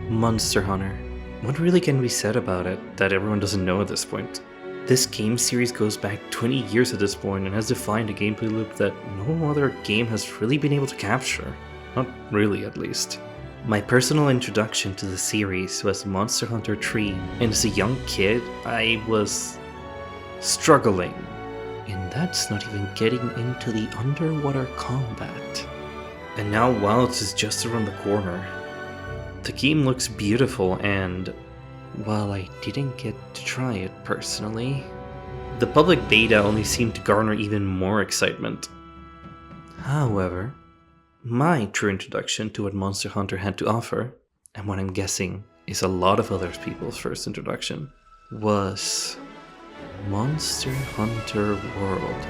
Monster Hunter. What really can be said about it that everyone doesn't know at this point? This game series goes back 20 years at this point and has defined a gameplay loop that no other game has really been able to capture. Not really, at least. My personal introduction to the series was Monster Hunter 3, and as a young kid, I was struggling. And that's not even getting into the underwater combat. And now Wilds is just around the corner. The game looks beautiful, and while I didn't get to try it personally, the public beta only seemed to garner even more excitement. However, my true introduction to what Monster Hunter had to offer, and what I'm guessing is a lot of other people's first introduction, was Monster Hunter World.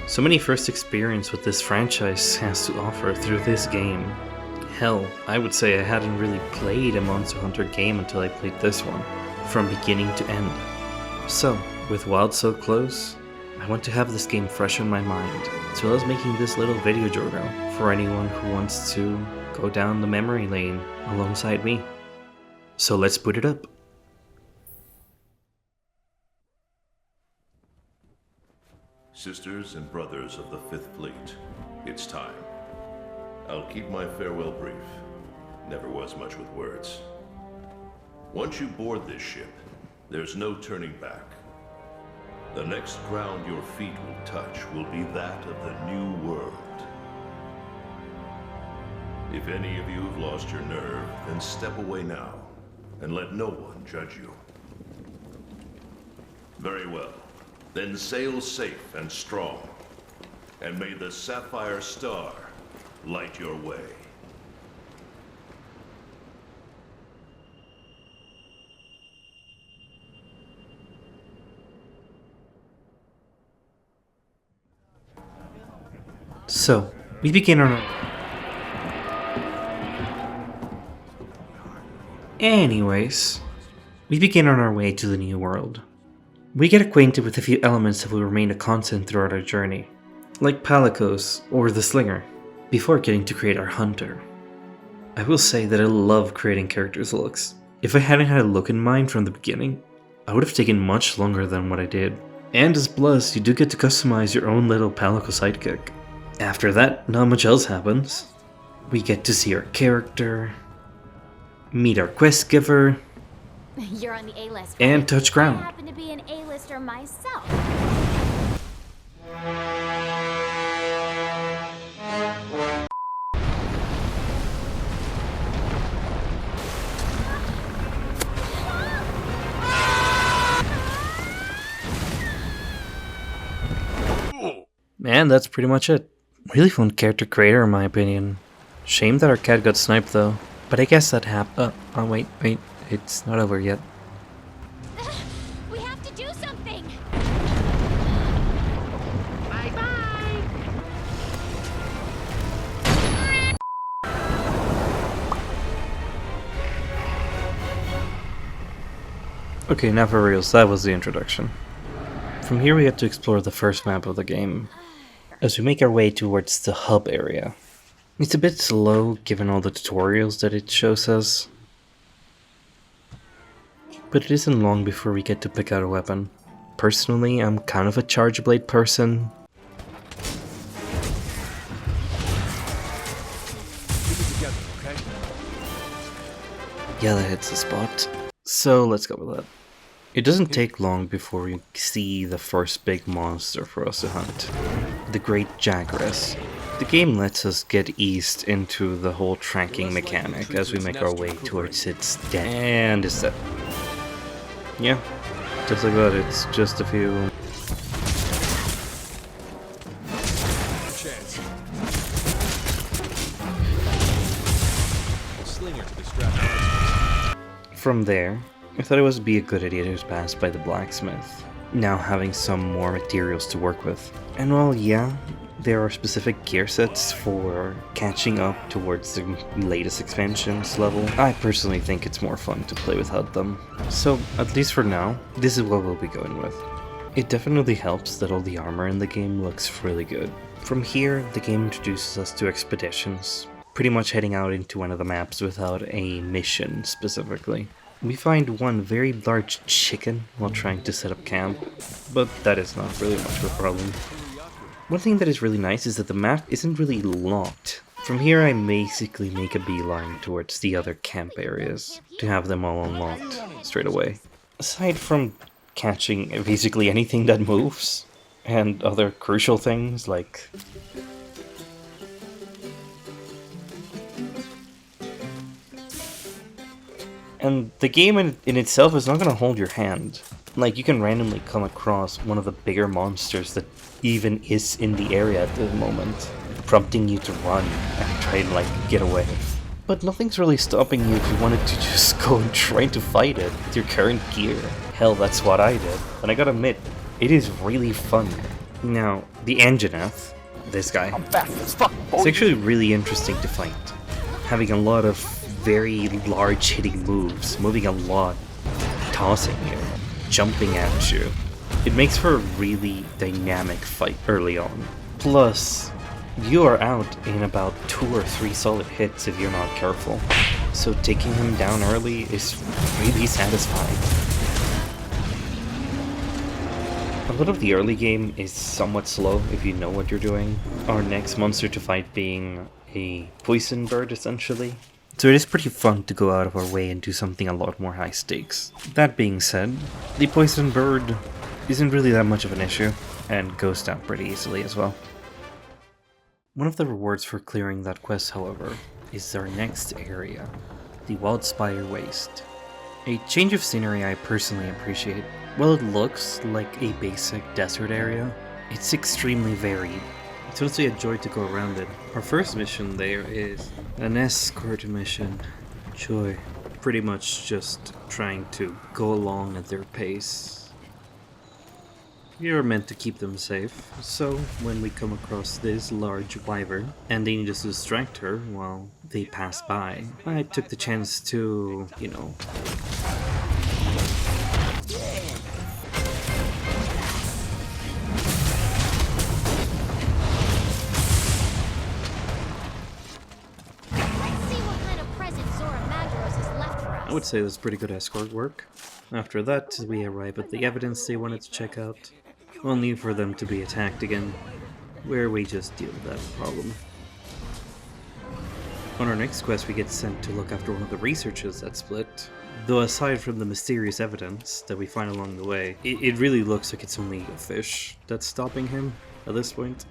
So many first experience what this franchise has to offer through this game. Hell, I would say I hadn't really played a Monster Hunter game until I played this one, from beginning to end. So, with Wild so close, I want to have this game fresh in my mind, as well as making this little video journal for anyone who wants to go down the memory lane alongside me. So let's boot it up. Sisters and brothers of the Fifth Fleet, it's time. I'll keep my farewell brief. Never was much with words. Once you board this ship, there's no turning back. The next ground your feet will touch will be that of the New World. If any of you have lost your nerve, then step away now, and let no one judge you. Very well. Then sail safe and strong, and may the Sapphire Star light your way. So, we begin on our... Anyways, we begin on our way to the New World. We get acquainted with a few elements that will remain a constant throughout our journey, like Palicos or the Slinger, before getting to create our Hunter. I will say that I love creating characters' looks. If I hadn't had a look in mind from the beginning, I would have taken much longer than what I did. And as Plus, you do get to customize your own little Palico sidekick. After that, not much else happens. We get to see our character, meet our quest giver, You're on the A-list. and touch ground. I happen to be an A-lister myself. And that's pretty much it. Really fun character creator in my opinion. Shame that our cat got sniped though. But I guess that happened. Oh wait, it's not over yet. We have to do something. Bye-bye! Okay, now for reals, that was the introduction. From here we get to explore the first map of the game, as we make our way towards the hub area. It's a bit slow given all the tutorials that it shows us, but it isn't long before we get to pick out a weapon. Personally, I'm kind of a charge blade person. Yeah, that hits the spot. So let's go with that. It doesn't take long before we see the first big monster for us to hunt. The Great Jaguaress. The game lets us get eased into the whole tracking mechanic as we make our way towards its den. And it's dead. Yeah, just like that, it's just a few... From there, I thought it would be a good idea to pass by the blacksmith, now having some more materials to work with. And while yeah, there are specific gear sets for catching up towards the latest expansions level, I personally think it's more fun to play without them. So, at least for now, this is what we'll be going with. It definitely helps that all the armor in the game looks really good. From here, the game introduces us to expeditions, pretty much heading out into one of the maps without a mission specifically. We find one very large chicken while trying to set up camp, but that is not really much of a problem. One thing that is really nice is that the map isn't really locked. From here I basically make a beeline towards the other camp areas to have them all unlocked straight away. Aside from catching basically anything that moves, and other crucial things like and the game in itself is not going to hold your hand. Like, you can randomly come across one of the bigger monsters that even is in the area at the moment, prompting you to run and try and, like, get away. But nothing's really stopping you if you wanted to just go and try to fight it with your current gear. Hell, that's what I did. And I gotta admit, it is really fun. Now, the Anjanath, this guy, it's actually really interesting to fight. Having a lot of very large hitting moves, moving a lot, tossing you, jumping at you. It makes for a really dynamic fight early on. Plus, you are out in about 2 or 3 solid hits if you're not careful. So taking him down early is really satisfying. A lot of the early game is somewhat slow if you know what you're doing. Our next monster to fight being a poison bird, essentially. So it is pretty fun to go out of our way and do something a lot more high stakes. That being said, the poison bird isn't really that much of an issue, and goes down pretty easily as well. One of the rewards for clearing that quest, however, is our next area, the Wildspire Waste. A change of scenery I personally appreciate. While it looks like a basic desert area, it's extremely varied. It's honestly a joy to go around it. Our first mission there is an escort mission. Joy. Pretty much just trying to go along at their pace. We are meant to keep them safe, so when we come across this large wyvern and they need us to distract her while they pass by, I took the chance to, you know, I would say that's pretty good escort work. After that, we arrive at the evidence they wanted to check out, only for them to be attacked again, where we just deal with that problem. On our next quest, we get sent to look after one of the researchers that split, though aside from the mysterious evidence that we find along the way, it really looks like it's only a fish that's stopping him at this point.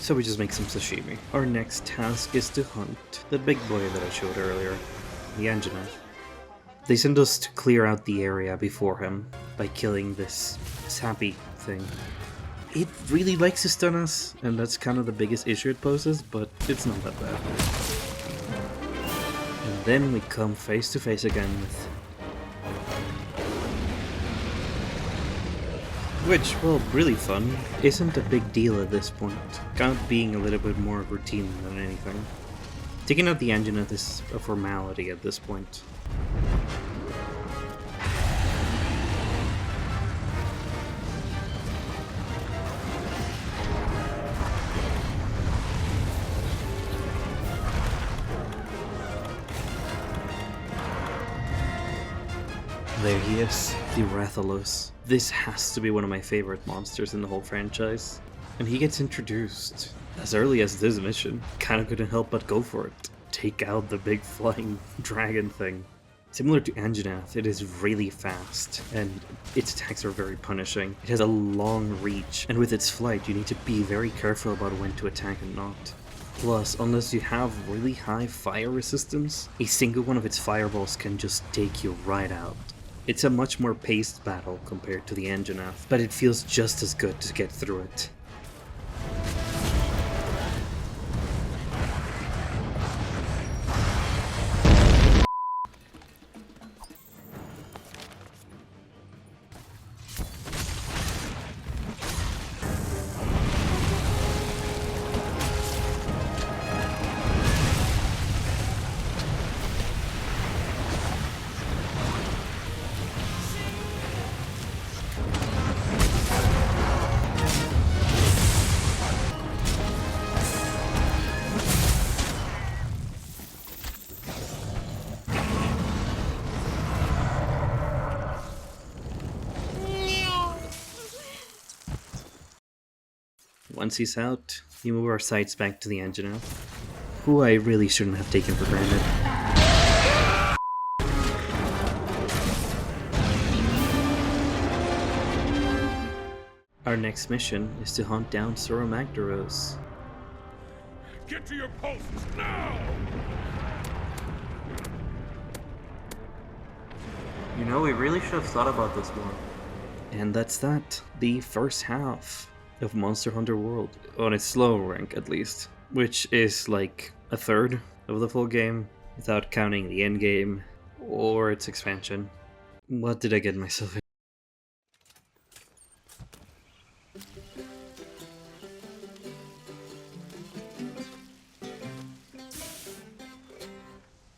So we just make some sashimi. Our next task is to hunt the big boy that I showed earlier, the Anjanath. They send us to clear out the area before him by killing this sappy thing. It really likes to stun us, and that's kind of the biggest issue it poses, but it's not that bad. And then we come face to face again with... which, well, really fun, isn't a big deal at this point, kind of being a little bit more routine than anything. Taking out the Anjanath is a formality at this point. There he is, the Rathalos. This has to be one of my favorite monsters in the whole franchise. And he gets introduced as early as this mission. Kinda couldn't help but go for it. Take out the big flying dragon thing. Similar to Anjanath, it is really fast, and its attacks are very punishing. It has a long reach, and with its flight you need to be very careful about when to attack and not. Plus, unless you have really high fire resistance, a single one of its fireballs can just take you right out. It's a much more paced battle compared to the Anjanath, but it feels just as good to get through it. Once he's out, we move our sights back to the Anjanath, who I really shouldn't have taken for granted. Our next mission is to hunt down Soromagdaros. Get to your posts now! You know, we really should have thought about this more. And that's that. The first half of Monster Hunter World. On its slow rank, at least. Which is like a third of the full game, without counting the end game or its expansion. What did I get myself into?